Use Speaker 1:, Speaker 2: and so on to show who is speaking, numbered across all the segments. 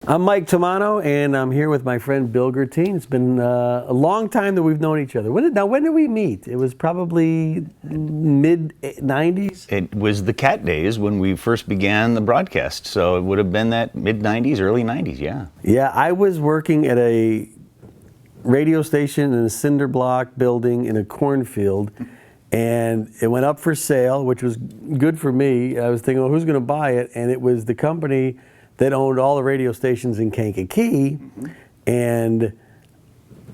Speaker 1: I'm Mike Tamano, and I'm here with my friend Bill Guertin. It's been a long time that we've known each other. When did we meet? It was probably mid-'90s?
Speaker 2: It was the cat days when we first began the broadcast, so it would have been that mid-'90s, early '90s, yeah.
Speaker 1: Yeah, I was working at a radio station in a cinder block building in a cornfield, and it went up for sale, which was good for me. I was thinking, well, who's going to buy it? And it was the company that owned all the radio stations in Kankakee, and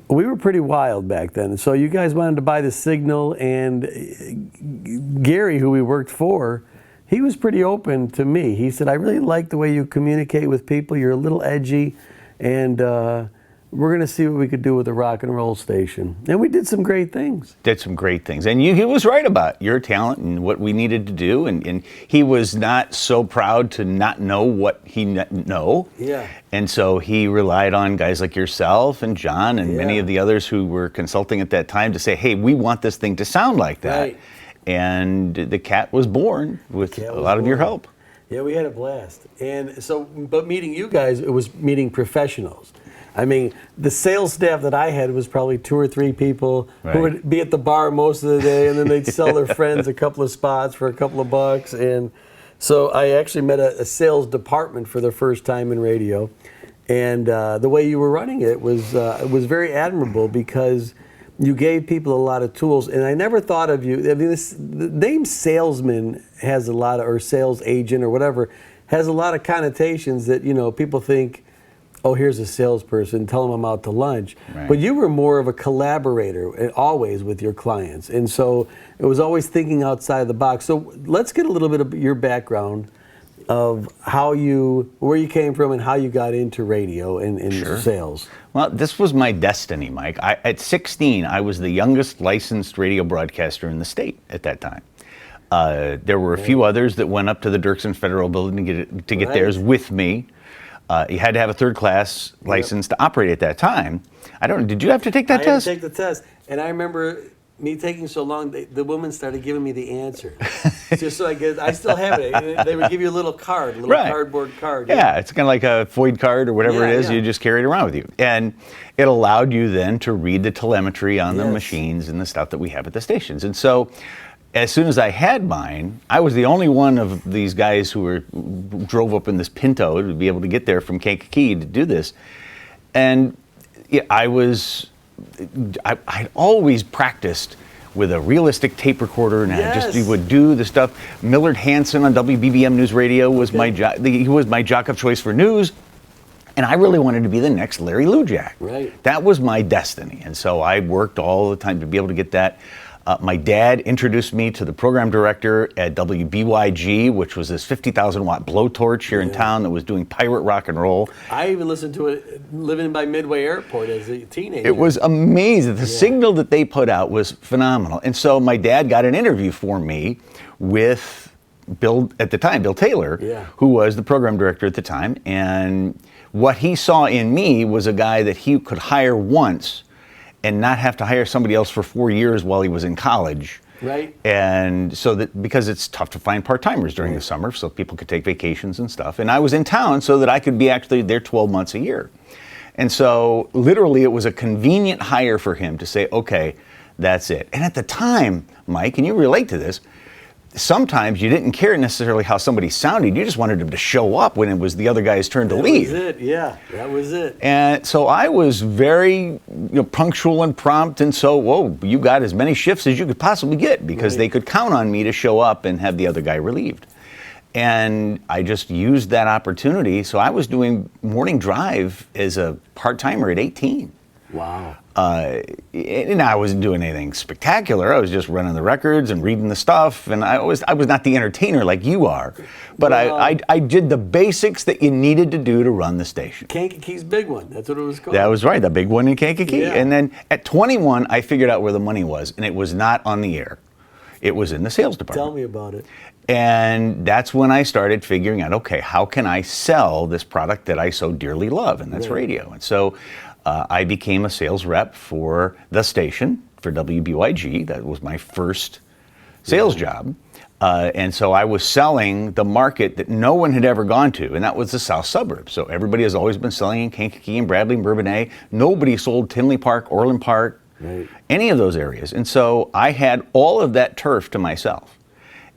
Speaker 1: we were pretty wild back then. So you guys wanted to buy the signal, and Gary, who we worked for, he was pretty open to me. He said, I really like the way you communicate with people. You're a little edgy, and we're going to see what we could do with a rock and roll station. And we did some great things.
Speaker 2: And he was right about your talent and what we needed to do. And he was not so proud to not know what he know.
Speaker 1: Yeah.
Speaker 2: And so he relied on guys like yourself and John and many of the others who were consulting at that time to say, hey, we want this thing to sound like that.
Speaker 1: Right.
Speaker 2: And the cat was born with a lot of your help.
Speaker 1: Yeah, we had a blast. And so, but meeting you guys, it was meeting professionals. I mean, the sales staff that I had was probably 2 or 3 people who would be at the bar most of the day, and then they'd sell their friends a couple of spots for a couple of bucks. And so I actually met a sales department for the first time in radio. And the way you were running it was very admirable because you gave people a lot of tools. And I never thought of you, I mean, the name salesman has a lot of, or sales agent or whatever, has a lot of connotations that, you know, people think, oh, here's a salesperson, tell them I'm out to lunch.
Speaker 2: Right.
Speaker 1: But you were more of a collaborator, always with your clients. And so it was always thinking outside the box. So let's get a little bit of your background of where you came from and how you got into radio and sales.
Speaker 2: Well, this was my destiny, Mike. At 16, I was the youngest licensed radio broadcaster in the state at that time. There were a few others that went up to the Dirksen Federal Building to get theirs with me. You had to have a third-class license to operate at that time. I don't know, did you have to take that test?
Speaker 1: I had to take the test, and I remember me taking so long, the woman started giving me the answer. Just so I still have it. They would give you a little card, a little cardboard card.
Speaker 2: Yeah, it's kind of like a FOID card or whatever it is. You just carry it around with you. And it allowed you then to read the telemetry on the machines and the stuff that we have at the stations. And so as soon as I had mine, I was the only one of these guys who drove up in this Pinto to be able to get there from Kankakee to do this. And I'd always practiced with a realistic tape recorder, and I would do the stuff. Millard Hanson on WBBM News Radio was my he was my jock of choice for news. And I really wanted to be the next Larry Lujak.
Speaker 1: Right.
Speaker 2: That was my destiny. And so I worked all the time to be able to get that. My dad introduced me to the program director at WBYG, which was this 50,000 watt blowtorch here in town that was doing pirate rock and roll.
Speaker 1: I even listened to it living by Midway Airport as a teenager.
Speaker 2: It was amazing. The signal that they put out was phenomenal. And so my dad got an interview for me with Bill Taylor, who was the program director at the time. And what he saw in me was a guy that he could hire once and not have to hire somebody else for 4 years while he was in college.
Speaker 1: Right.
Speaker 2: And so that, because it's tough to find part-timers during the summer, so people could take vacations and stuff. And I was in town so that I could be actually there 12 months a year. And so literally it was a convenient hire for him to say, okay, that's it. And at the time, Mike, and you relate to this, sometimes you didn't care necessarily how somebody sounded. You just wanted them to show up when it was the other guy's turn to leave.
Speaker 1: That was it, that was it.
Speaker 2: And so I was very punctual and prompt, and so, you got as many shifts as you could possibly get because they could count on me to show up and have the other guy relieved. And I just used that opportunity. So I was doing morning drive as a part-timer at 18.
Speaker 1: Wow.
Speaker 2: And I wasn't doing anything spectacular. I was just running the records and reading the stuff, and I was not the entertainer like you are, but I did the basics that you needed to do to run the station.
Speaker 1: Kankakee's Big One, that's what it was called.
Speaker 2: That was right, the big one in Kankakee. And then at 21, I figured out where the money was, and it was not on the air. It was in the sales department.
Speaker 1: Tell me about it.
Speaker 2: And that's when I started figuring out, okay, how can I sell this product that I so dearly love, and that's radio. And so I became a sales rep for the station, for WBYG. That was my first sales job. And so I was selling the market that no one had ever gone to, and that was the south suburbs. So everybody has always been selling in Kankakee and Bradley and Bourbonnais. Nobody sold Tinley Park, Orland Park, any of those areas. And so I had all of that turf to myself.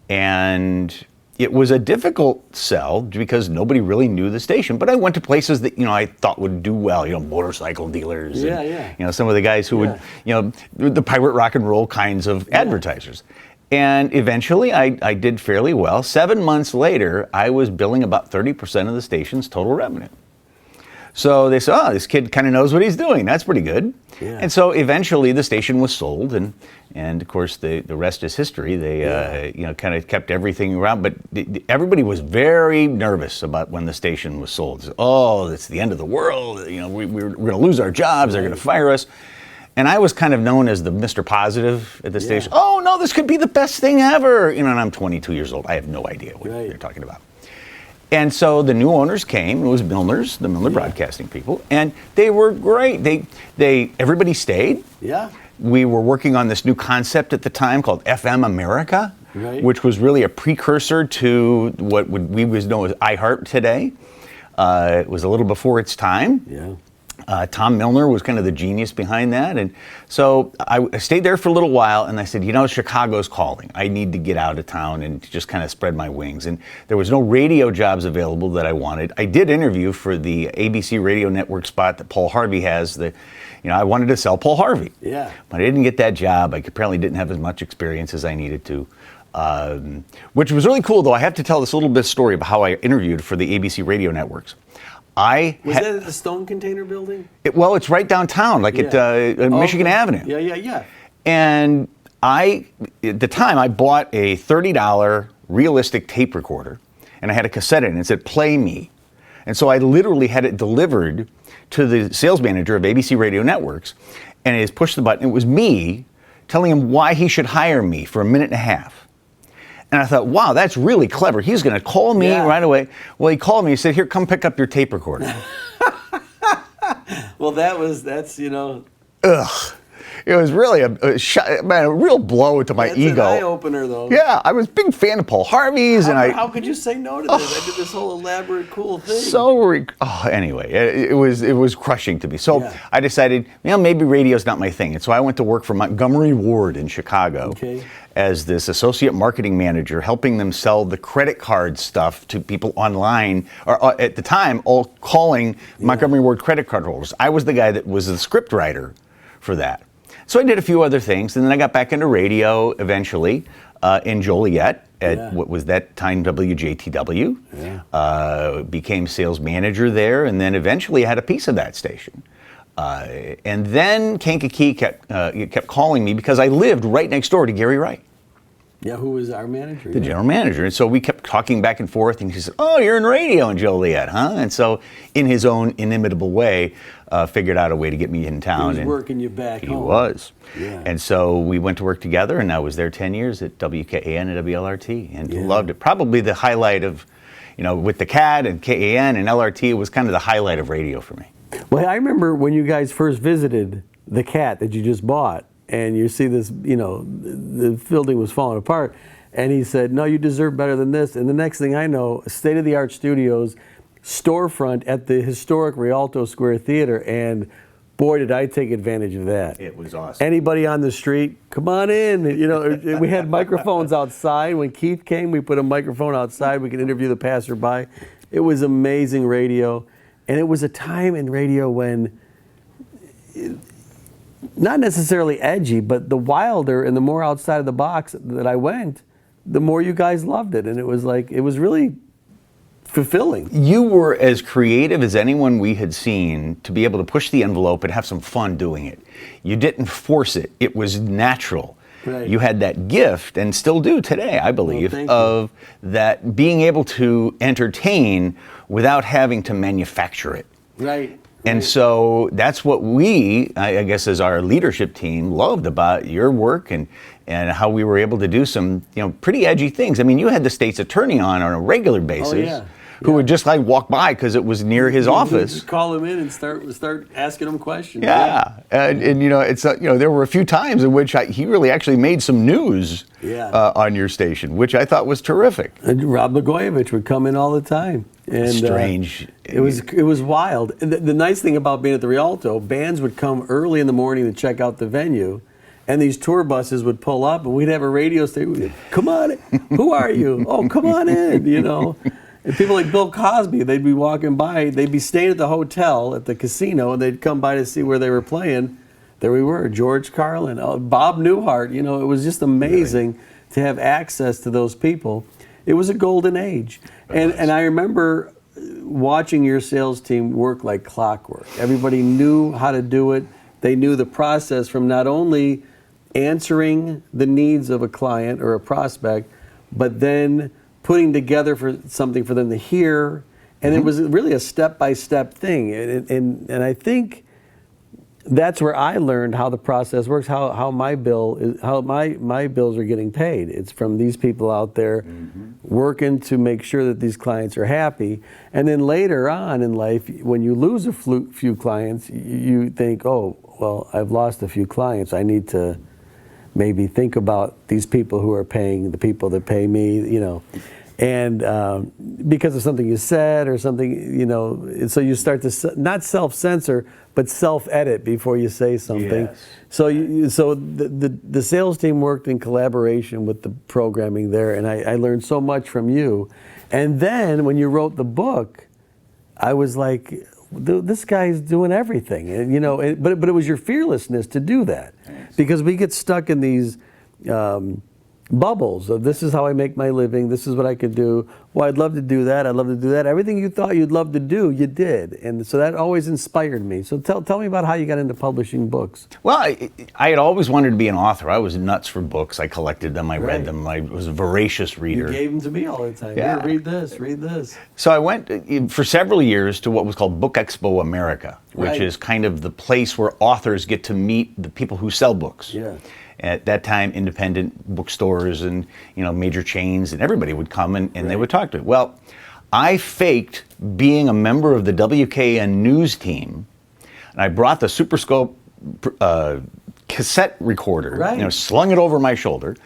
Speaker 2: And it was a difficult sell because nobody really knew the station. But I went to places that, I thought would do well, motorcycle dealers. And, some of the guys who would, the pirate rock and roll kinds of advertisers. And eventually I did fairly well. 7 months later, I was billing about 30% of the station's total revenue. So they said, this kid kind of knows what he's doing. That's pretty good. Yeah. And so eventually the station was sold, and of course the rest is history. They kind of kept everything around, but everybody was very nervous about when the station was sold. So, it's the end of the world. We're going to lose our jobs. They're going to fire us. And I was kind of known as the Mr. Positive at the station. Oh no, this could be the best thing ever. And I'm 22 years old. I have no idea what they're talking about. And so the new owners came. It was Milner's, the Milner Broadcasting people, and they were great. Everybody stayed. Yeah. We were working on this new concept at the time called FM America, which was really a precursor to what we was known as iHeart today. It was a little before its time. Yeah. Tom Milner was kind of the genius behind that. And so I stayed there for a little while, and I said, Chicago's calling. I need to get out of town and just kind of spread my wings. And there was no radio jobs available that I wanted. I did interview for the ABC radio network spot that Paul Harvey has. I wanted to sell Paul Harvey. Yeah. But I didn't get that job. I apparently didn't have as much experience as I needed to. Which was really cool, though. I have to tell this little bit of story about how I interviewed for the ABC radio networks. Was that
Speaker 1: at the Stone Container Building?
Speaker 2: It's right downtown, at Michigan Avenue.
Speaker 1: Yeah.
Speaker 2: And at the time, I bought a $30 realistic tape recorder, and I had a cassette in it, and it said, "Play Me." And so I literally had it delivered to the sales manager of ABC Radio Networks, and he just pushed the button. It was me telling him why he should hire me for a minute and a half. And I thought, wow, that's really clever. He's going to call me right away. Well, he called me. He said, "Here, come pick up your tape recorder."
Speaker 1: Well, that's.
Speaker 2: Ugh. It was really a real blow to my ego.
Speaker 1: It's an eye-opener, though.
Speaker 2: Yeah, I was a big fan of Paul Harvey's.
Speaker 1: How could you say no to this? I did this whole elaborate, cool thing.
Speaker 2: Anyway, it was crushing to me. So I decided, maybe radio's not my thing. And so I went to work for Montgomery Ward in Chicago as this associate marketing manager, helping them sell the credit card stuff to people online, or at the time, all calling Montgomery Ward credit card holders. I was the guy that was the script writer for that. So I did a few other things, and then I got back into radio eventually in Joliet at what was that time WJTW. Yeah. Became sales manager there, and then eventually had a piece of that station. And then Kankakee kept calling me because I lived right next door to Gary Wright.
Speaker 1: Yeah, who was our manager?
Speaker 2: The general manager. And so we kept talking back and forth, and he said, "Oh, you're in radio in Joliet, huh?" And so in his own inimitable way, figured out a way to get me in town.
Speaker 1: He was working you back home.
Speaker 2: He was. Yeah. And so we went to work together, and I was there 10 years at WKAN and WLRT, and loved it. Probably the highlight of, with the CAD and KAN and LRT, it was kind of the highlight of radio for me.
Speaker 1: Well, I remember when you guys first visited the CAT that you just bought, and you see this, the building was falling apart, and he said, "No, you deserve better than this." And the next thing I know, state-of-the-art studios, storefront at the historic Rialto Square Theater, and boy, did I take advantage of that.
Speaker 2: It was awesome.
Speaker 1: Anybody on the street, come on in. We had microphones outside. When Keith came, we put a microphone outside. We could interview the passerby. It was amazing radio, and it was a time in radio when not necessarily edgy, but the wilder and the more outside of the box that I went, the more you guys loved it. And it was really fulfilling.
Speaker 2: You were as creative as anyone we had seen to be able to push the envelope and have some fun doing it. You didn't force it. It was natural. Right. You had that gift, and still do today, I believe, of that being able to entertain without having to manufacture it.
Speaker 1: Right.
Speaker 2: And so that's what we, I guess, as our leadership team, loved about your work and how we were able to do some, pretty edgy things. I mean, you had the state's attorney on a regular basis who would just like walk by because it was near his office.
Speaker 1: Just call him in and start asking him questions.
Speaker 2: Yeah, and you know, it's there were a few times in which he really actually made some news on your station, which I thought was terrific.
Speaker 1: And Rob Blagojevich would come in all the time. And,
Speaker 2: strange.
Speaker 1: It was wild. The nice thing about being at the Rialto, bands would come early in the morning to check out the venue, and these tour buses would pull up, and we'd have a radio station. Come on, who are you? Oh, come on in, you know. And people like Bill Cosby, they'd be walking by, they'd be staying at the hotel at the casino, and they'd come by to see where they were playing. There we were, George Carlin, Bob Newhart. You know, it was just amazing to have access to those people. It was a golden age. And I remember watching your sales team work like clockwork. Everybody knew how to do it. They knew the process from not only answering the needs of a client or a prospect, but then putting together for something for them to hear. And it was really a step-by-step thing. And I think that's where I learned how the process works, how my bills are getting paid. It's from these people out there working to make sure that these clients are happy. And then later on in life, when you lose a few clients, you think, oh, well, I've lost a few clients. I need to maybe think about these people who are paying the people that pay me, you know. And because of something you said or something, you know, so you start to not self-censor, but self-edit before you say something.
Speaker 2: Yes.
Speaker 1: So the sales team worked in collaboration with the programming there, and I learned so much from you. And then when you wrote the book, I was like, this guy's doing everything, and you know. But it was your fearlessness to do that, because we get stuck in these bubbles of this is how I make my living, this is what I could do. Well, I'd love to do that, I'd love to do that. Everything you thought you'd love to do, you did. And so that always inspired me. So tell me about how you got into publishing books.
Speaker 2: Well, I had always wanted to be an author. I was nuts for books. I collected them, I read them. I was a voracious reader.
Speaker 1: You gave them to me all the time.
Speaker 2: Yeah.
Speaker 1: Here, read this.
Speaker 2: So I went for several years to what was called Book Expo America, which is kind of the place where authors get to meet the people who sell books.
Speaker 1: Yeah.
Speaker 2: At that time, independent bookstores and major chains and everybody would come and they would talk to me. Well, I faked being a member of the WKN news team, and I brought the Super Scope cassette recorder, slung it over my shoulder,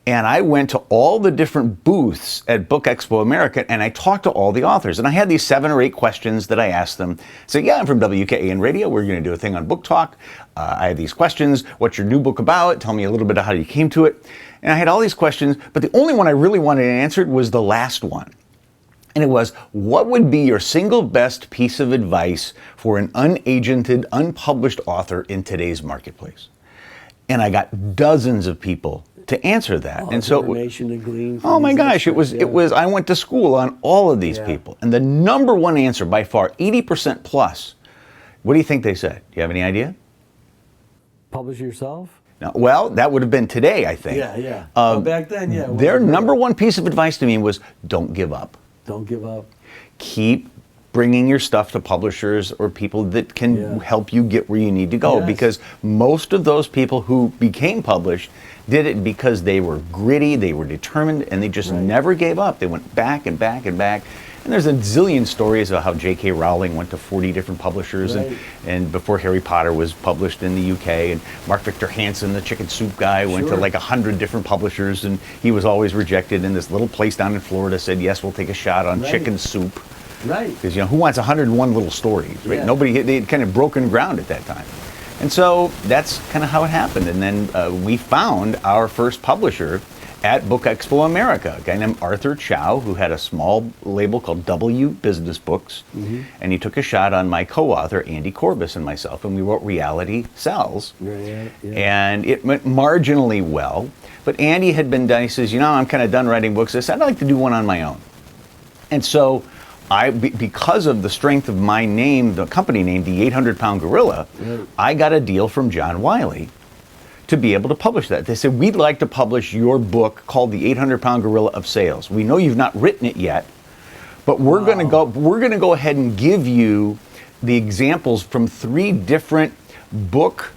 Speaker 2: and I went to all the different booths at Book Expo America, and I talked to all the authors. And I had these 7 or 8 questions that I asked them. So, yeah, I'm from WKAN Radio. We're going to do a thing on Book Talk. I have these questions. What's your new book about? Tell me a little bit of how you came to it. And I had all these questions, but the only one I really wanted answered was the last one. And it was, what would be your single best piece of advice for an unagented, unpublished author in today's marketplace? And I got dozens of people to answer that.
Speaker 1: Oh,
Speaker 2: and so
Speaker 1: information to glean.
Speaker 2: Oh my gosh, it was I went to school on all of these people. And the number one answer by far, 80% plus, what do you think they said? Do you have any idea?
Speaker 1: Publish yourself?
Speaker 2: No, well, that would have been today, I think.
Speaker 1: Yeah. Back then, yeah.
Speaker 2: Their number one piece of advice to me was, don't give up.
Speaker 1: Don't give up.
Speaker 2: Keep bringing your stuff to publishers or people that can help you get where you need to go. Because most of those people who became published did it because they were gritty, they were determined, and they just never gave up. They went back and back and back. And there's a zillion stories of how J.K. Rowling went to 40 different publishers and before Harry Potter was published in the UK, and Mark Victor Hansen, the chicken soup guy, went to like 100 different publishers, and he was always rejected. And this little place down in Florida said, yes, we'll take a shot on chicken soup.
Speaker 1: Right.
Speaker 2: Because who wants 101 little stories? Right? Nobody, they had kind of broken ground at that time. And so that's kind of how it happened. And then we found our first publisher at Book Expo America, a guy named Arthur Chow, who had a small label called W Business Books. And he took a shot on my co-author, Andy Corbis, and myself, and we wrote Reality Sells. And it went marginally well. But Andy had been done, he says, I'm kind of done writing books. I said, I'd like to do one on my own. And so because of the strength of my name, the company name, the 800-Pound Gorilla, I got a deal from John Wiley to be able to publish that. They said, we'd like to publish your book called The 800-Pound Gorilla of Sales. We know you've not written it yet, but we're going to go ahead and give you the examples from 3 different book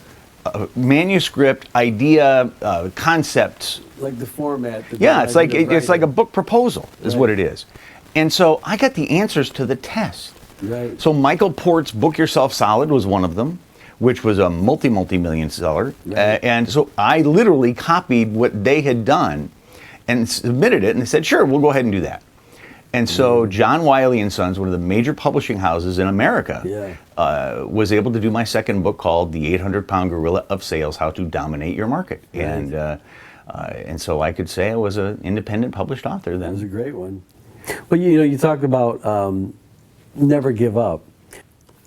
Speaker 2: manuscript idea concepts.
Speaker 1: Like the format.
Speaker 2: It's like a book proposal is what it is. And so I got the answers to the test.
Speaker 1: Right.
Speaker 2: So Michael Port's Book Yourself Solid was one of them, which was a multi-million seller.
Speaker 1: Right.
Speaker 2: And so I literally copied what they had done and submitted it, and they said, sure, we'll go ahead and do that. And so John Wiley & Sons, one of the major publishing houses in America, was able to do my second book called The 800-Pound Gorilla of Sales, How to Dominate Your Market.
Speaker 1: Right.
Speaker 2: And so I could say I was an independent published author then.
Speaker 1: That was a great one. But you talked about never give up.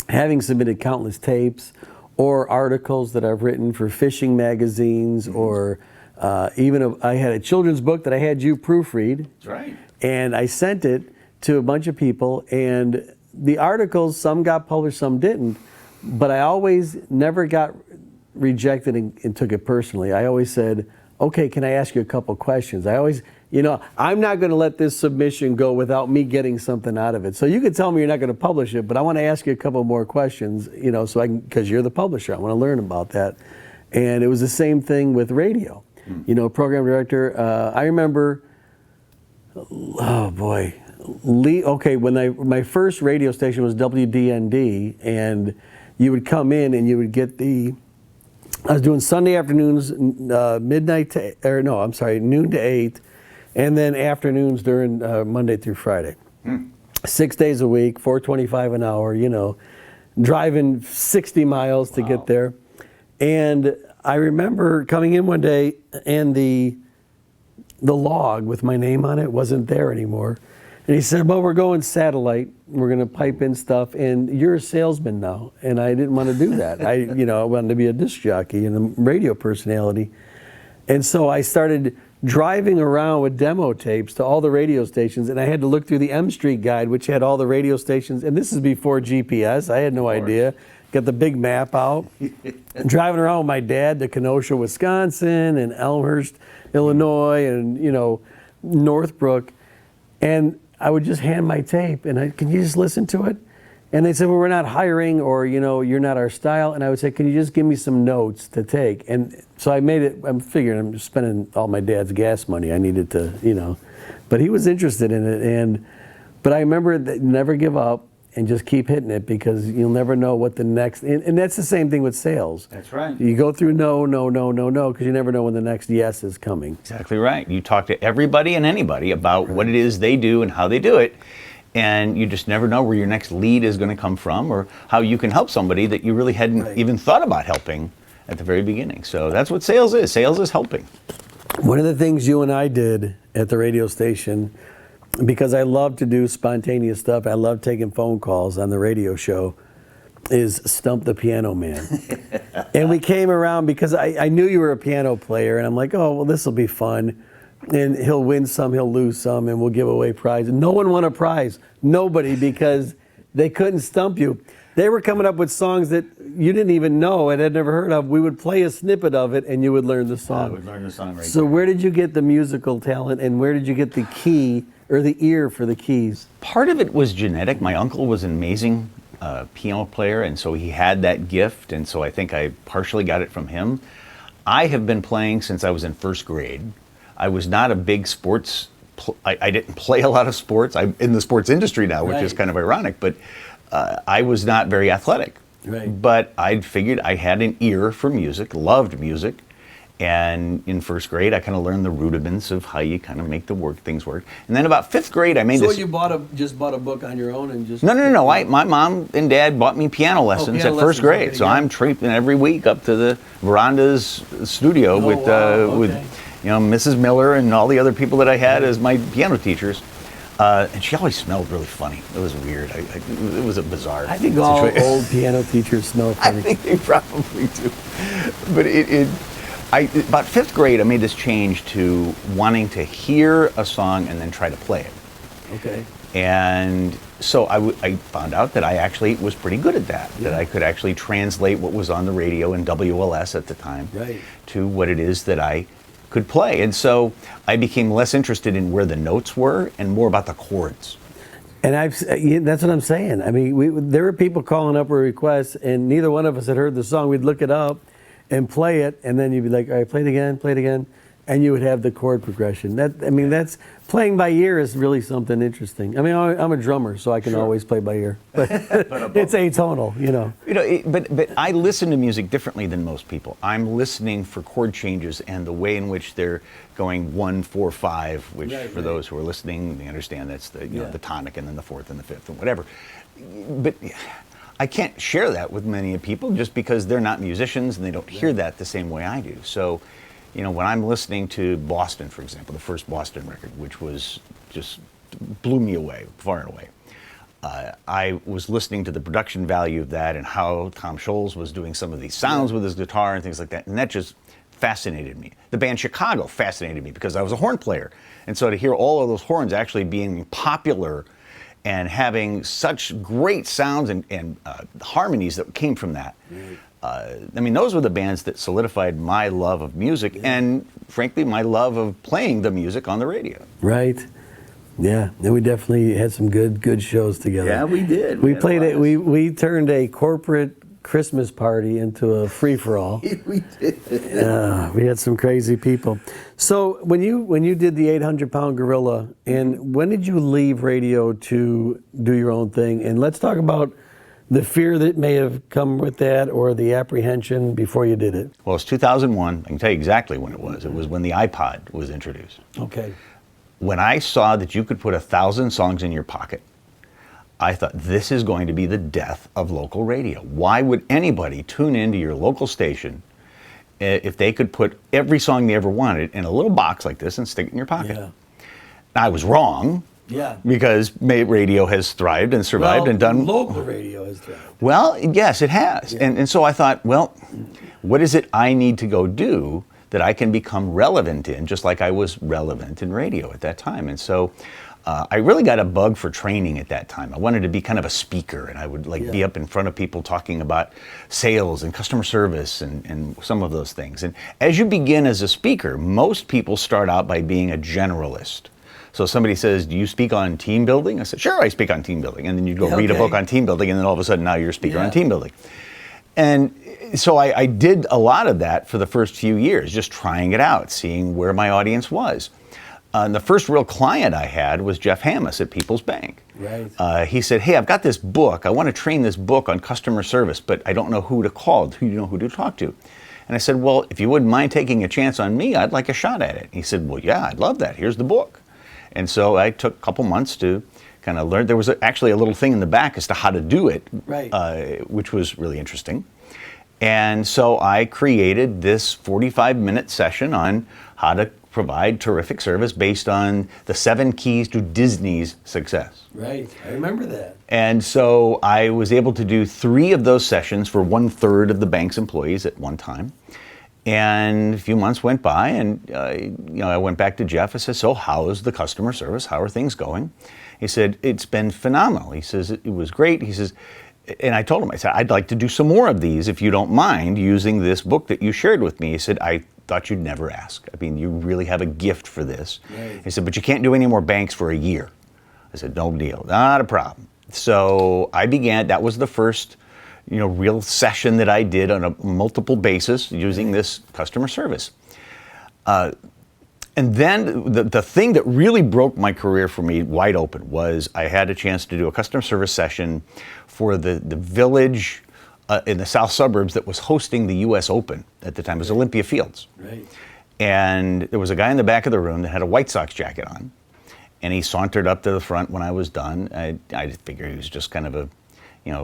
Speaker 1: Having submitted countless tapes or articles that I've written for fishing magazines, or I had a children's book that I had you proofread.
Speaker 2: That's right.
Speaker 1: And I sent it to a bunch of people, and the articles, some got published, some didn't, but I always never got rejected and took it personally. I always said, okay, can I ask you a couple questions? I always, I'm not going to let this submission go without me getting something out of it. So you could tell me you're not going to publish it, but I want to ask you a couple more questions, so I can, because you're the publisher, I want to learn about that. And it was the same thing with radio. Program director, I remember, oh boy, when my first radio station was WDND, and you would come in and you would get I was doing Sunday afternoons, noon to 8, and then afternoons during Monday through Friday. 6 days a week, $4.25 an hour, driving 60 miles to get there. And I remember coming in one day, and the log with my name on it wasn't there anymore. And he said, well, we're going satellite. We're going to pipe in stuff, and you're a salesman now. And I didn't want to do that. I wanted to be a disc jockey and a radio personality. And so I started driving around with demo tapes to all the radio stations, and I had to look through the M Street Guide, which had all the radio stations. And this is before GPS. I had no idea. Got the big map out. Driving around with my dad to Kenosha, Wisconsin, and Elmhurst, Illinois, and, Northbrook. And I would just hand my tape, and can you just listen to it? And they said, well, we're not hiring, or, you're not our style. And I would say, can you just give me some notes to take? And so I made it, I'm figuring I'm spending all my dad's gas money. I needed to, but he was interested in it. But I remember that never give up and just keep hitting it, because you'll never know what the next, and that's the same thing with sales.
Speaker 2: That's right.
Speaker 1: You go through no, because you never know when the next yes is coming.
Speaker 2: Exactly right. You talk to everybody and anybody about what it is they do and how they do it, and you just never know where your next lead is going to come from, or how you can help somebody that you really hadn't even thought about helping at the very beginning. So that's what sales is. Sales is helping.
Speaker 1: One of the things you and I did at the radio station, because I love to do spontaneous stuff, I love taking phone calls on the radio show, is Stump the Piano Man. And we came around because I knew you were a piano player, and I'm like, oh, well, this will be fun. And he'll win some, he'll lose some, and we'll give away prizes. No one won a prize. Nobody, because they couldn't stump you. They were coming up with songs that you didn't even know and had never heard of. We would play a snippet of it, and you would learn the song.
Speaker 2: I would learn the song right
Speaker 1: So
Speaker 2: there.
Speaker 1: where did you get the musical talent, and where did you get the key, or the ear for the keys?
Speaker 2: Part of it was genetic. My uncle was an amazing piano player, and so he had that gift, and so I think I partially got it from him. I have been playing since I was in first grade. I was not a big sports, I didn't play a lot of sports. I'm in the sports industry now, which is kind of ironic, but I was not very athletic.
Speaker 1: Right.
Speaker 2: But I figured I had an ear for music, loved music. And in first grade, I kind of learned the rudiments of how you kind of make things work. And then about fifth grade, I made
Speaker 1: So
Speaker 2: this.
Speaker 1: you just bought a book on your own and just...
Speaker 2: No. My mom and dad bought me piano lessons
Speaker 1: piano
Speaker 2: at first
Speaker 1: lessons,
Speaker 2: grade.
Speaker 1: okay,
Speaker 2: So
Speaker 1: yeah.
Speaker 2: I'm treating every week up to the Veranda's studio with Mrs. Miller and all the other people that I had as my piano teachers. And she always smelled really funny. It was weird. It was a bizarre
Speaker 1: I think all
Speaker 2: situation.
Speaker 1: old piano teachers smell
Speaker 2: I
Speaker 1: funny.
Speaker 2: think they probably do. But about fifth grade, I made this change to wanting to hear a song and then try to play it.
Speaker 1: Okay.
Speaker 2: And so I found out that I actually was pretty good at that, that I could actually translate what was on the radio in WLS at the time to what it is that I could play. And so I became less interested in where the notes were and more about the chords.
Speaker 1: And that's what I'm saying. I mean, there were people calling up with requests, and neither one of us had heard the song. We'd look it up and play it, and then you'd be like, all right, play it again. and you would have the chord progression. That's playing by ear is really something interesting. I mean, I'm a drummer, so I can always play by ear, but it's atonal, you know.
Speaker 2: But I listen to music differently than most people. I'm listening for chord changes and the way in which they're going 1, 4, 5, which for those who are listening, they understand that's the know the tonic and then the fourth and the fifth and whatever. But I can't share that with many people just because they're not musicians and they don't hear that the same way I do. So, when I'm listening to Boston, for example, the first Boston record, which was just blew me away, far and away. I was listening to the production value of that and how Tom Scholz was doing some of these sounds with his guitar and things like that, and that just fascinated me. The band Chicago fascinated me because I was a horn player, and so to hear all of those horns actually being popular and having such great sounds and harmonies that came from that. Those were the bands that solidified my love of music and, frankly, my love of playing the music on the radio.
Speaker 1: Right. Yeah, and we definitely had some good shows together.
Speaker 3: Yeah, we did.
Speaker 1: We played it. We turned a corporate Christmas party into a free-for-all.
Speaker 3: We did.
Speaker 1: We had some crazy people. So when you did the 800-pound gorilla, and when did you leave radio to do your own thing? And let's talk about the fear that may have come with that, or the apprehension before you did it.
Speaker 2: Well, it's 2001. I can tell you exactly when it was. It was when the iPod was introduced.
Speaker 1: Okay.
Speaker 2: When I saw that you could put 1,000 songs in your pocket, I thought, this is going to be the death of local radio. Why would anybody tune into your local station if they could put every song they ever wanted in a little box like this and stick it in your pocket?
Speaker 1: Yeah.
Speaker 2: I was wrong.
Speaker 1: Yeah.
Speaker 2: Because radio has thrived and survived and done.
Speaker 1: Local radio has thrived.
Speaker 2: Well, yes, it has. Yeah. And so I thought, well, what is it I need to go do that I can become relevant in, just like I was relevant in radio at that time? And so I really got a bug for training at that time. I wanted to be kind of a speaker, and I would be up in front of people talking about sales and customer service and some of those things. And as you begin as a speaker, most people start out by being a generalist. So somebody says, do you speak on team building? I said, sure, I speak on team building. And then you'd go read a book on team building, and then all of a sudden now you're a speaker on team building. And so I did a lot of that for the first few years, just trying it out, seeing where my audience was. And the first real client I had was Jeff Hammis at People's Bank.
Speaker 1: Right.
Speaker 2: He said, hey, I've got this book. I want to train this book on customer service, but I don't know who to call. Who do you know who to talk to? And I said, well, if you wouldn't mind taking a chance on me, I'd like a shot at it. He said, well, yeah, I'd love that. Here's the book. And so I took a couple months to kind of learn. There was actually a little thing in the back as to how to do it, which was really interesting. And so I created this 45-minute session on how to provide terrific service based on the 7 keys to Disney's success.
Speaker 1: Right, I remember that.
Speaker 2: And so I was able to do 3 of those sessions for 1/3 of the bank's employees at one time. And a few months went by, and I went back to Jeff. I said, so how's the customer service? How are things going? He said, it's been phenomenal. He says, it was great. He says, and I told him, I said, I'd like to do some more of these if you don't mind using this book that you shared with me. He said, I thought you'd never ask. I mean, you really have a gift for this. Right. He said, but you can't do any more banks for a year. I said, no deal, not a problem. So I began, that was the first real session that I did on a multiple basis using this customer service. And then the thing that really broke my career for me wide open was I had a chance to do a customer service session for the village in the south suburbs that was hosting the U.S. Open at the time. It was Olympia Fields.
Speaker 1: Right.
Speaker 2: And there was a guy in the back of the room that had a White Sox jacket on. And he sauntered up to the front when I was done. I figured he was just kind of a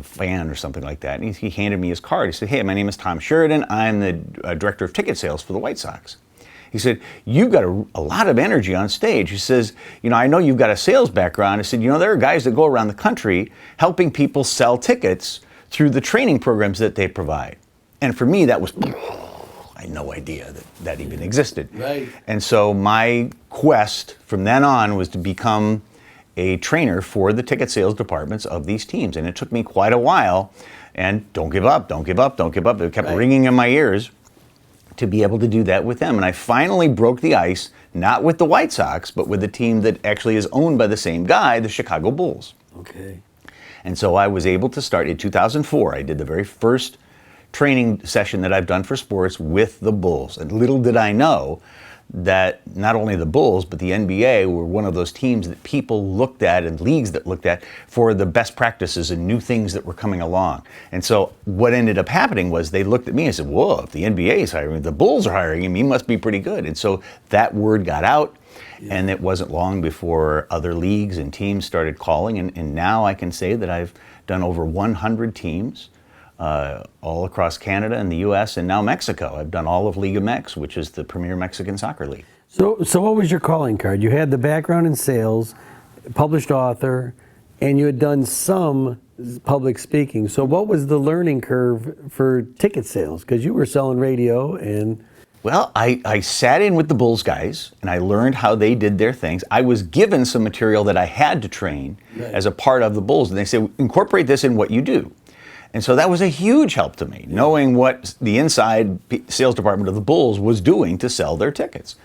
Speaker 2: fan or something like that. And he handed me his card. He said, hey, my name is Tom Sheridan. I'm the director of ticket sales for the White Sox. He said, you've got a lot of energy on stage. He says, I know you've got a sales background. I said, there are guys that go around the country helping people sell tickets through the training programs that they provide. And for me, that was, I had no idea that even existed.
Speaker 1: Right.
Speaker 2: And so my quest from then on was to become a trainer for the ticket sales departments of these teams. And it took me quite a while. And don't give up, don't give up, don't give up. It kept ringing in my ears to be able to do that with them. And I finally broke the ice, not with the White Sox, but with the team that actually is owned by the same guy, the Chicago Bulls.
Speaker 1: Okay.
Speaker 2: And so I was able to start in 2004. I did the very first training session that I've done for sports with the Bulls. And little did I know that not only the Bulls, but the NBA were one of those teams that people looked at and leagues that looked at for the best practices and new things that were coming along. And so what ended up happening was they looked at me and said, whoa, if the NBA is hiring, the Bulls are hiring him, he must be pretty good. And so that word got out. Yeah. And it wasn't long before other leagues and teams started calling. And now I can say that I've done over 100 teams all across Canada and the U.S. and now Mexico. I've done all of Liga Mex, which is the premier Mexican soccer league.
Speaker 1: So what was your calling card? You had the background in sales, published author, and you had done some public speaking. So what was the learning curve for ticket sales? Because you were selling radio and...
Speaker 2: Well, I sat in with the Bulls guys and I learned how they did their things. I was given some material that I had to train as a part of the Bulls. And they said, incorporate this in what you do. And so that was a huge help to me, knowing what the inside sales department of the Bulls was doing to sell their tickets.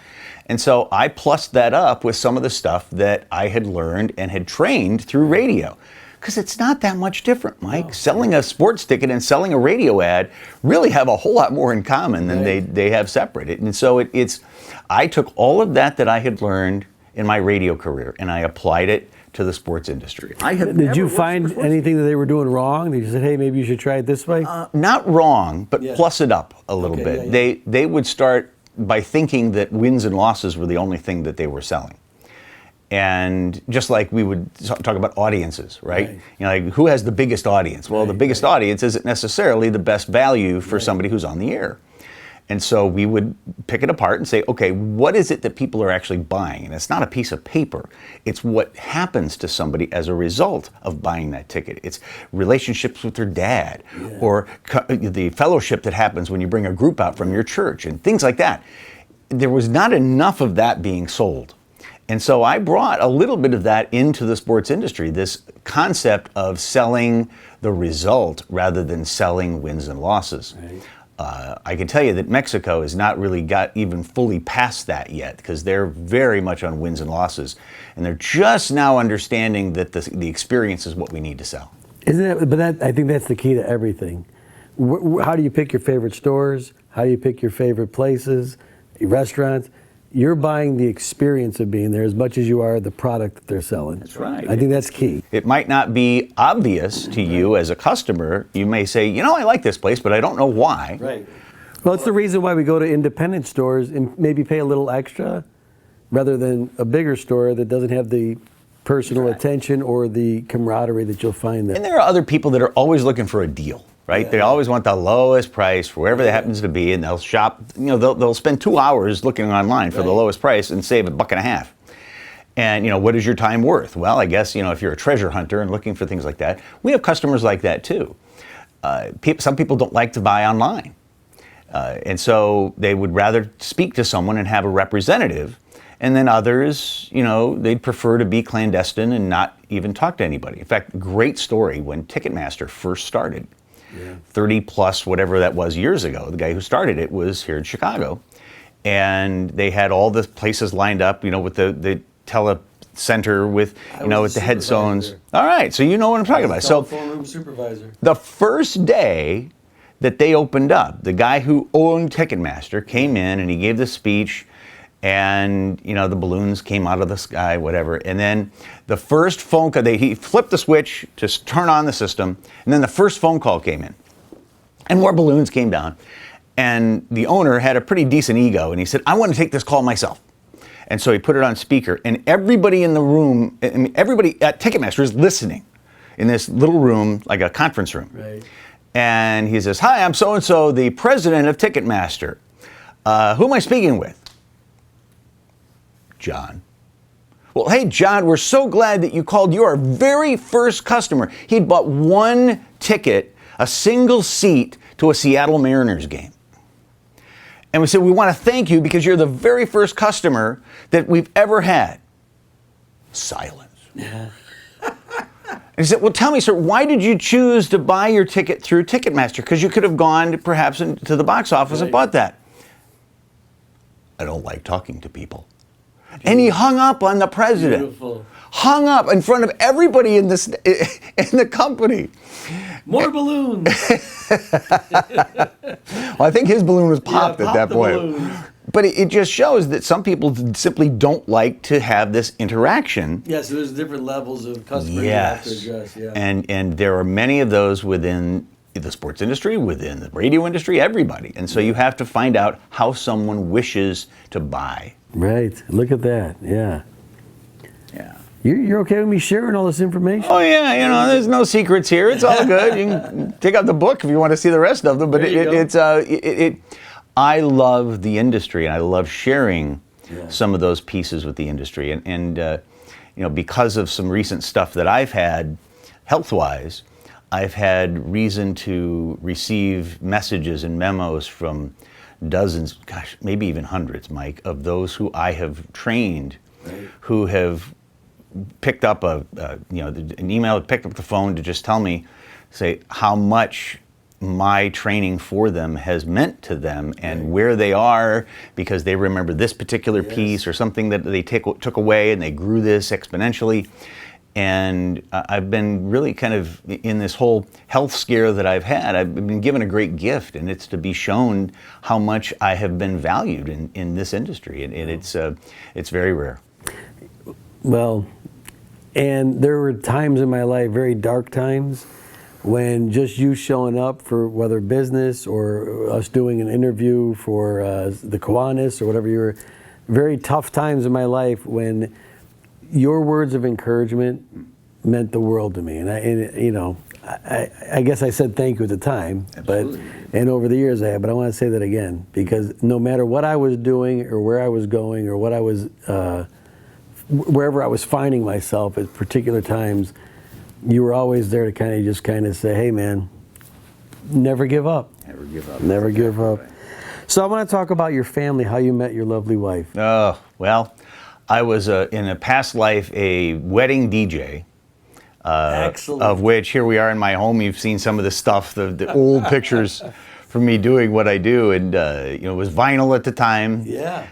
Speaker 2: And so I plussed that up with some of the stuff that I had learned and had trained through radio. Because it's not that much different, Mike. Selling a sports ticket and selling a radio ad really have a whole lot more in common than they have separate. And so I took all of that I had learned in my radio career and I applied it to the sports industry.
Speaker 1: Did you find anything that they were doing wrong? Did you say, hey, maybe you should try it this way?
Speaker 2: Not wrong, but plus it up a little bit. Yeah. They would start by thinking that wins and losses were the only thing that they were selling. And just like we would talk about audiences, right? You know, like who has the biggest audience? Well, the biggest audience isn't necessarily the best value for somebody who's on the air. And so we would pick it apart and say, okay, what is it that people are actually buying? And it's not a piece of paper. It's what happens to somebody as a result of buying that ticket. It's relationships with their dad or the fellowship that happens when you bring a group out from your church and things like that. There was not enough of that being sold. And so I brought a little bit of that into the sports industry, this concept of selling the result rather than selling wins and losses. I can tell you that Mexico has not really got even fully past that yet because they're very much on wins and losses. And they're just now understanding that the experience is what we need to sell.
Speaker 1: I think that's the key to everything. How do you pick your favorite stores? How do you pick your favorite places, restaurants? You're buying the experience of being there as much as you are the product that they're selling.
Speaker 2: That's right.
Speaker 1: I think that's key.
Speaker 2: It might not be obvious to you as a customer. You may say, you know, I like this place, but I don't know why.
Speaker 1: Right. Well, it's the reason why we go to independent stores and maybe pay a little extra rather than a bigger store that doesn't have the personal attention or the camaraderie that you'll find there.
Speaker 2: And there are other people that are always looking for a deal. Right? They always want the lowest price, wherever that happens to be, and they'll shop, you know, they'll spend 2 hours looking online for the lowest price and save $1.50. And, you know, what is your time worth? Well, I guess, you know, if you're a treasure hunter and looking for things like that, we have customers like that too. Some people don't like to buy online. And so they would rather speak to someone and have a representative. And then others, you know, they'd prefer to be clandestine and not even talk to anybody. In fact, great story when Ticketmaster first started. 30 plus whatever that was years ago. The guy who started it was here in Chicago. And they had all the places lined up, you know, with the telecenter with, you know, with the headphones. All right, so you know what I'm talking about. So
Speaker 1: phone room supervisor.
Speaker 2: The first day that they opened up, the guy who owned Ticketmaster came in and he gave the speech. And, you know, the balloons came out of the sky, whatever. And then the first phone call, he flipped the switch to turn on the system. And then the first phone call came in. And more balloons came down. And the owner had a pretty decent ego. And he said, I want to take this call myself. And so he put it on speaker. And everybody in the room, I mean, everybody at Ticketmaster is listening in this little room, like a conference room.
Speaker 1: Right.
Speaker 2: And he says, hi, I'm so-and-so, the president of Ticketmaster. Who am I speaking with? John. Well, hey, John, we're so glad that you called. You're our very first customer. He'd bought one ticket, a single seat to a Seattle Mariners game. And we said, we want to thank you because you're the very first customer that we've ever had. Silence. And he said, well, tell me, sir, why did you choose to buy your ticket through Ticketmaster? Because you could have gone perhaps to the box office and bought that. I don't like talking to people. And he hung up on the president.
Speaker 1: Beautiful.
Speaker 2: Hung up in front of everybody in the company.
Speaker 1: More balloons.
Speaker 2: Well, I think his balloon was popped at that point. But it just shows that some people simply don't like to have this interaction.
Speaker 1: Yes, there's different levels of customer you have to address. Yeah.
Speaker 2: And there are many of those within the sports industry, within the radio industry, everybody. And so you have to find out how someone wishes to buy.
Speaker 1: Right. Look at that. Yeah.
Speaker 2: Yeah.
Speaker 1: You're okay with me sharing all this information?
Speaker 2: Oh yeah, there's no secrets here. It's all good. You can take out the book if you want to see the rest of them. But I love the industry, and I love sharing some of those pieces with the industry. And because of some recent stuff that I've had, health-wise, I've had reason to receive messages and memos from dozens, gosh, maybe even hundreds, Mike, of those who I have trained, who have picked up an email, picked up the phone to just tell me, say how much my training for them has meant to them and where they are because they remember this particular piece or something that they took away and they grew this exponentially. And I've been really kind of in this whole health scare that I've had. I've been given a great gift, and it's to be shown how much I have been valued in this industry, and it's very rare.
Speaker 1: Well, and there were times in my life, very dark times, when just you showing up for whether business or us doing an interview for the Kiwanis or whatever, you were very tough times in my life when your words of encouragement meant the world to me. And I guess I said thank you at the time, and over the years I have, but I want to say that again, because no matter what I was doing or where I was going or what I was, wherever I was finding myself at particular times, you were always there to kind of say, hey man, never give up.
Speaker 2: Never give up.
Speaker 1: Never give up. So I want to talk about your family, how you met your lovely wife.
Speaker 2: Oh, well, I was in a past life a wedding DJ.
Speaker 1: Excellent.
Speaker 2: Of which here we are in my home. You've seen some of the stuff, the old pictures from me doing what I do, and it was vinyl at the time.
Speaker 1: Yeah.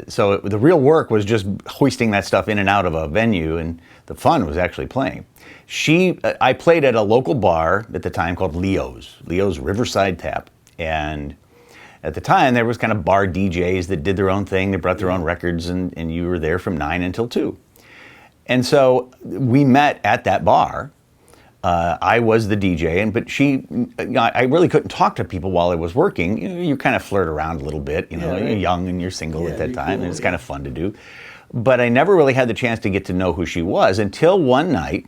Speaker 2: So the real work was just hoisting that stuff in and out of a venue, and the fun was actually playing. I played at a local bar at the time called Leo's Riverside Tap, and at the time there was kind of bar DJs that did their own thing. They brought their own records, and you were there from 9 until 2. And so we met at that bar. I was the DJ, but I really couldn't talk to people while I was working. You kind of flirt around a little bit, you're young and you're single at that time, and it's kind of fun to do. But I never really had the chance to get to know who she was until one night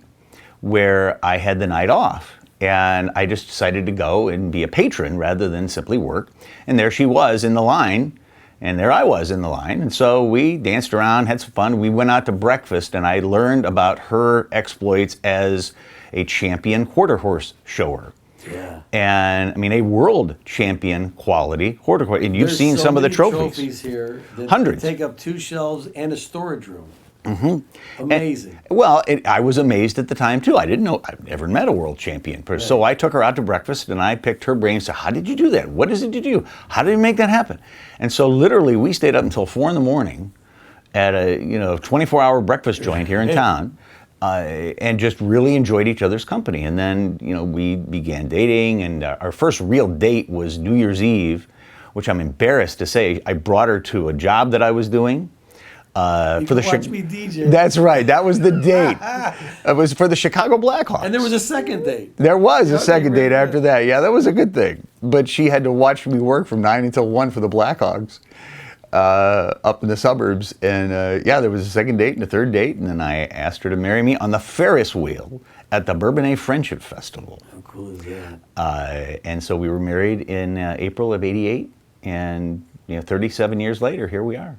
Speaker 2: where I had the night off. And I just decided to go and be a patron rather than simply work. And there she was in the line, and there I was in the line. And so we danced around, had some fun. We went out to breakfast, and I learned about her exploits as a champion quarter horse shower.
Speaker 1: Yeah.
Speaker 2: And I mean, a world champion quality quarter horse. And you've seen some of the trophies
Speaker 1: here. That
Speaker 2: Hundreds.
Speaker 1: Take up 2 shelves and a storage room. Mm-hmm. Amazing.
Speaker 2: I was amazed at the time too. I didn't know, I've never met a world champion. Right. So I took her out to breakfast and I picked her brains. So how did you do that? What is it you do? How did you make that happen? And so literally we stayed up until 4 a.m. at a 24-hour breakfast joint here in town. And just really enjoyed each other's company. And then, we began dating, and our first real date was New Year's Eve, which I'm embarrassed to say. I brought her to a job that I was doing.
Speaker 1: Watch me DJ.
Speaker 2: That's right. That was the date. It was for the Chicago Blackhawks.
Speaker 1: And there was a second date.
Speaker 2: There was a second date after that. Yeah, that was a good thing. But she had to watch me work from 9 until 1 for the Blackhawks. Up in the suburbs, and there was a second date and a third date, and then I asked her to marry me on the Ferris wheel at the Bourbonnais Friendship Festival.
Speaker 1: How cool is that?
Speaker 2: And so we were married in April of '88, and 37 years later, here we are.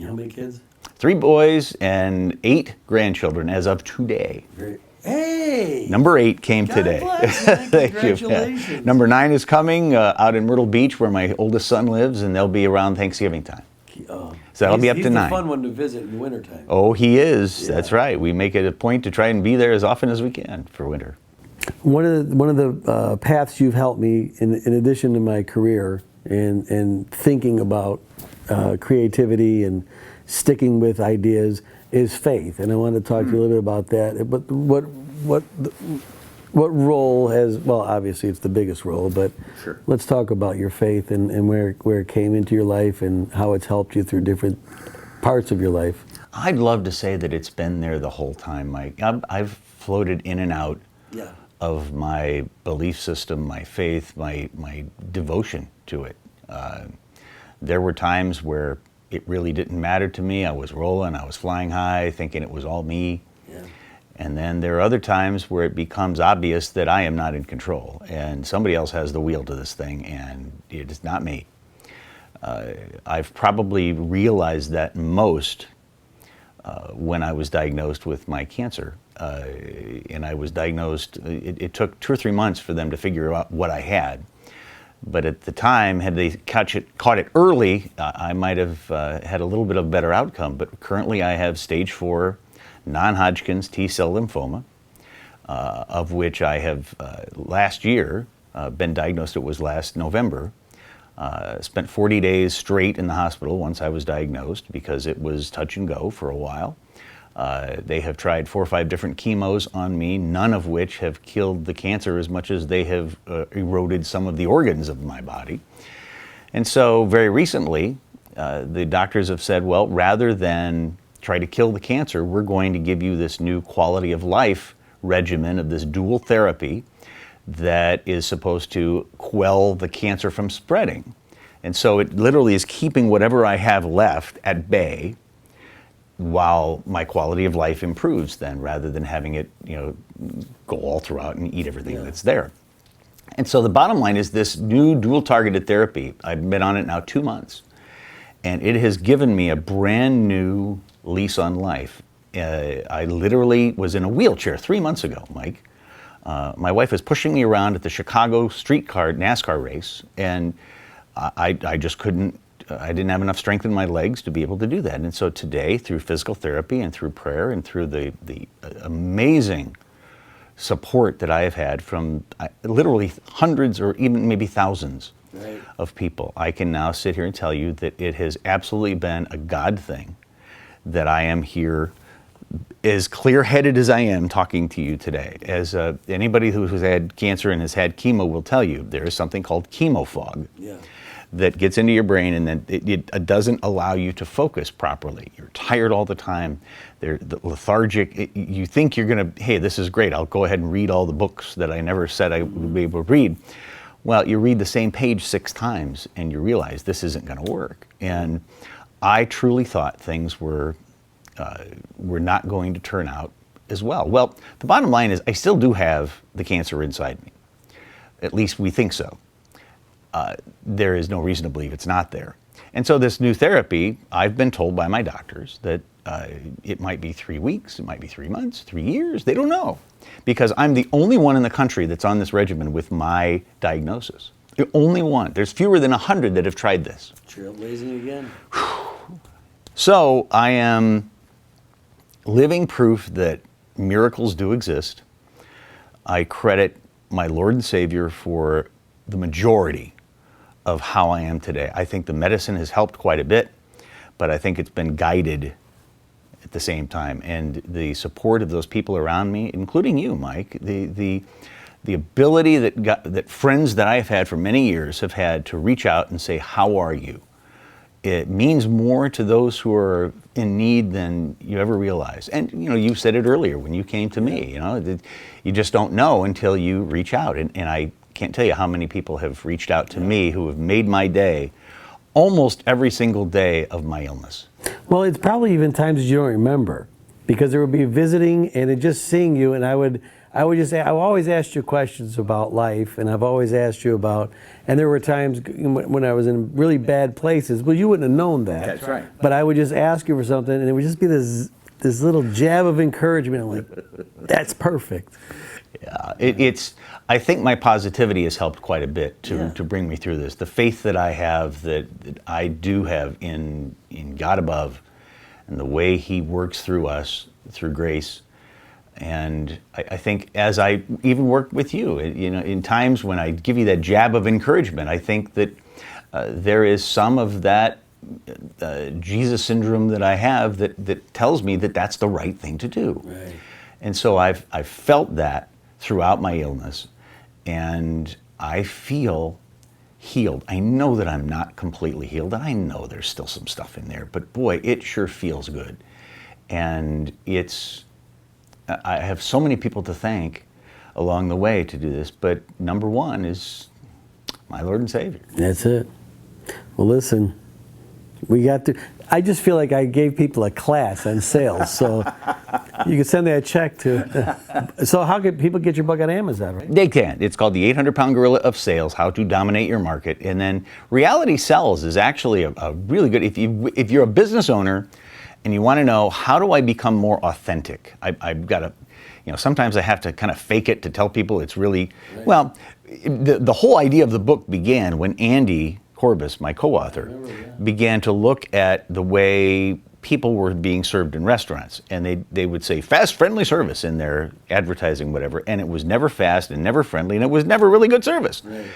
Speaker 1: How many kids?
Speaker 2: 3 boys and 8 grandchildren as of today.
Speaker 1: Hey!
Speaker 2: Number 8 came
Speaker 1: God
Speaker 2: today.
Speaker 1: Bless, man.
Speaker 2: Thank
Speaker 1: Congratulations.
Speaker 2: you. Yeah. Number 9 is coming out in Myrtle Beach, where my oldest son lives, and they'll be around Thanksgiving time. So that'll be up to 9.
Speaker 1: He's the fun one to visit in the wintertime.
Speaker 2: Oh, he is. Yeah. That's right. We make it a point to try and be there as often as we can for winter.
Speaker 1: One of the paths you've helped me, in addition to my career and thinking about creativity and sticking with ideas, is faith. And I want to talk to you a little bit about that. But What role has, well, obviously it's the biggest role, but
Speaker 2: Sure.
Speaker 1: let's talk about your faith and where it came into your life and how it's helped you through different parts of your life.
Speaker 2: I'd love to say that it's been there the whole time, Mike. I've floated in and out of my belief system, my faith, my devotion to it. There were times where it really didn't matter to me. I was rolling, I was flying high, thinking it was all me. Yeah. And then there are other times where it becomes obvious that I am not in control and somebody else has the wheel to this thing and it is not me. I've probably realized that most when I was diagnosed with my cancer. And I was diagnosed, it took 2 or 3 months for them to figure out what I had. But at the time, had they caught it early, I might have had a little bit of a better outcome. But currently I have stage 4 non-Hodgkin's T-cell lymphoma, of which I have last year been diagnosed. It was last November. Spent 40 days straight in the hospital once I was diagnosed because it was touch and go for a while. They have tried 4 or 5 different chemos on me, none of which have killed the cancer as much as they have eroded some of the organs of my body. And so very recently, the doctors have said, well, rather than try to kill the cancer, we're going to give you this new quality of life regimen of this dual therapy that is supposed to quell the cancer from spreading. And so it literally is keeping whatever I have left at bay while my quality of life improves then, rather than having it, go all throughout and eat everything that's there. And so the bottom line is this new dual targeted therapy, I've been on it now 2 months, and it has given me a brand new lease on life. I literally was in a wheelchair 3 months ago, Mike. My wife was pushing me around at the Chicago streetcar NASCAR race, and I just couldn't, I didn't have enough strength in my legs to be able to do that. And so today, through physical therapy and through prayer and through the amazing support that I have had from literally hundreds or even maybe thousands of people, I can now sit here and tell you that it has absolutely been a God thing that I am here as clear-headed as I am talking to you today. As anybody who has had cancer and has had chemo will tell you, there is something called chemo fog that gets into your brain, and then it doesn't allow you to focus properly. You're tired all the time. They're lethargic. You think you're going to, hey, this is great. I'll go ahead and read all the books that I never said I would be able to read. Well, you read the same page 6 times, and you realize this isn't going to work. And I truly thought things were not going to turn out as well. Well, the bottom line is I still do have the cancer inside me. At least we think so. There is no reason to believe it's not there. And so this new therapy, I've been told by my doctors that it might be 3 weeks, it might be 3 months, 3 years, they don't know. Because I'm the only one in the country that's on this regimen with my diagnosis. The only one. There's fewer than 100 that have tried this.
Speaker 1: Trailblazing again.
Speaker 2: So I am living proof that miracles do exist. I credit my Lord and Savior for the majority of how I am today. I think the medicine has helped quite a bit, but I think it's been guided at the same time. And the support of those people around me, including you, Mike, the ability that friends that I have had for many years have had to reach out and say, how are you? It means more to those who are in need than you ever realize. And you said it earlier when you came to me, you just don't know until you reach out. And I can't tell you how many people have reached out to me who have made my day almost every single day of my illness.
Speaker 1: Well, it's probably even times you don't remember, because there would be visiting and it just seeing you, and I would just say, I've always asked you questions about life, and I've always asked you about, and there were times when I was in really bad places, well, you wouldn't have known that.
Speaker 2: That's right.
Speaker 1: But I would just ask you for something, and it would just be this little jab of encouragement. I'm like, that's perfect.
Speaker 2: Yeah, I think my positivity has helped quite a bit to bring me through this. The faith that I have, that I do have in God above, and the way He works through us, through grace. And I think as I even work with you, in times when I give you that jab of encouragement, I think that there is some of that Jesus syndrome that I have that tells me that that's the right thing to do.
Speaker 1: Right.
Speaker 2: And so I've felt that throughout my illness, and I feel healed. I know that I'm not completely healed, and I know there's still some stuff in there, but boy, it sure feels good. And I have so many people to thank along the way to do this, but number one is my Lord and Savior.
Speaker 1: That's it. Well, listen, I just feel like I gave people a class on sales, so you can send that check to. So how can people get your book on Amazon, right?
Speaker 2: They can. It's called The 800-Pound Gorilla of Sales: How to Dominate Your Market. And then Reality Sells is actually a really good, if you're a business owner and you want to know, how do I become more authentic? I've got to, sometimes I have to kind of fake it to tell people it's really, right. Well, the whole idea of the book began when Andy Corbus, my co-author, began to look at the way people were being served in restaurants, and they would say fast, friendly service in their advertising, whatever, and it was never fast and never friendly, and it was never really good service. Right.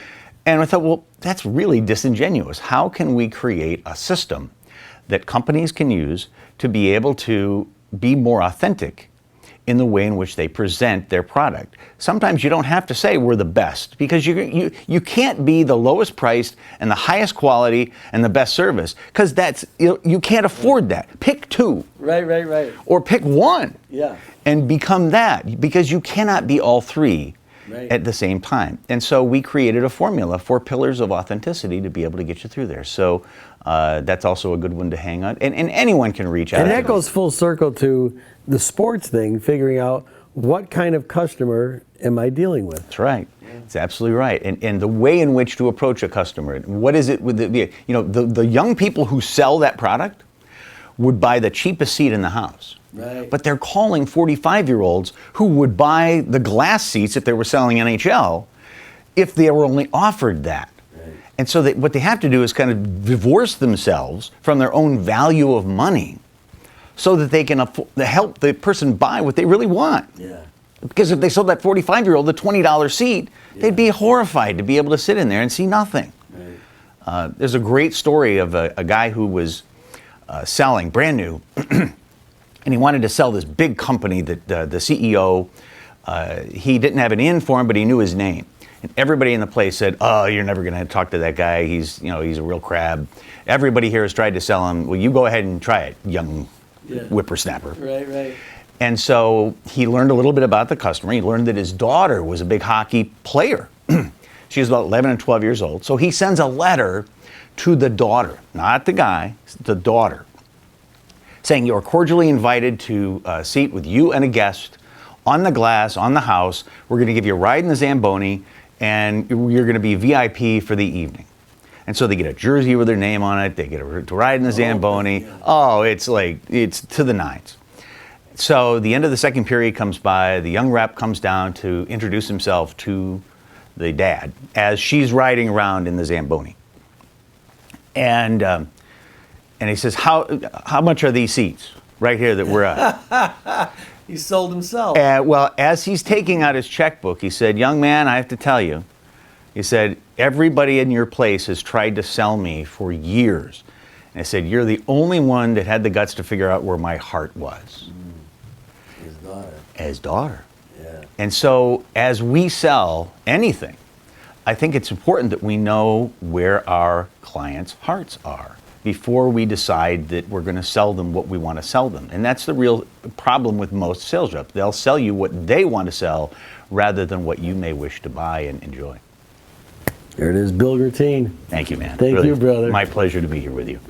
Speaker 2: And I thought, well, that's really disingenuous. How can we create a system that companies can use to be able to be more authentic in the way in which they present their product? Sometimes you don't have to say we're the best, because you can't be the lowest priced and the highest quality and the best service, because that's you can't afford that. Pick two.
Speaker 1: Right.
Speaker 2: Or pick one.
Speaker 1: Yeah.
Speaker 2: And become that, because you cannot be all three. Right. At the same time. And so we created a formula, 4 pillars of authenticity, to be able to get you through there. So that's also a good one to hang on. And anyone can reach out.
Speaker 1: And that goes full circle to the sports thing, figuring out what kind of customer am I dealing with.
Speaker 2: That's right. Yeah. It's absolutely right. And the way in which to approach a customer. What is it with the young people who sell that product would buy the cheapest seat in the house.
Speaker 1: Right.
Speaker 2: But they're calling 45-year-olds who would buy the glass seats if they were selling NHL if they were only offered that. Right. And so what they have to do is kind of divorce themselves from their own value of money so that they can help the person buy what they really want.
Speaker 1: Yeah.
Speaker 2: Because if they sold that 45-year-old the $20 seat, they'd be horrified to be able to sit in there and see nothing. Right. There's a great story of a guy who was selling, brand new, and he wanted to sell this big company that the CEO, he didn't have an in for him, but he knew his name. And everybody in the place said, "Oh, you're never going to talk to that guy. He's a real crab." Everybody here has tried to sell him. Well, you go ahead and try it, young whippersnapper.
Speaker 1: Right.
Speaker 2: And so he learned a little bit about the customer. He learned that his daughter was a big hockey player. She was about 11 and 12 years old. So he sends a letter to the daughter, not the guy, the daughter, saying, "You're cordially invited to a seat with you and a guest on the glass, on the house. We're going to give you a ride in the Zamboni, and you're going to be VIP for the evening." And so they get a jersey with their name on it. They get to ride in the Zamboni. Oh, it's to the nines. So the end of the second period comes by. The young rep comes down to introduce himself to the dad as she's riding around in the Zamboni. And he says, how much are these seats right here that we're at?
Speaker 1: He sold himself.
Speaker 2: Well, as he's taking out his checkbook, he said, "Young man, I have to tell you," he said, "everybody in your place has tried to sell me for years." And I said, "You're the only one that had the guts to figure out where my heart was."
Speaker 1: His daughter.
Speaker 2: His daughter.
Speaker 1: Yeah.
Speaker 2: And so as we sell anything, I think it's important that we know where our clients' hearts are before we decide that we're going to sell them what we want to sell them. And that's the real problem with most sales reps. They'll sell you what they want to sell rather than what you may wish to buy and enjoy.
Speaker 1: There it is, Bill Guertin.
Speaker 2: Thank you, man.
Speaker 1: Thank you, brother.
Speaker 2: My pleasure to be here with you.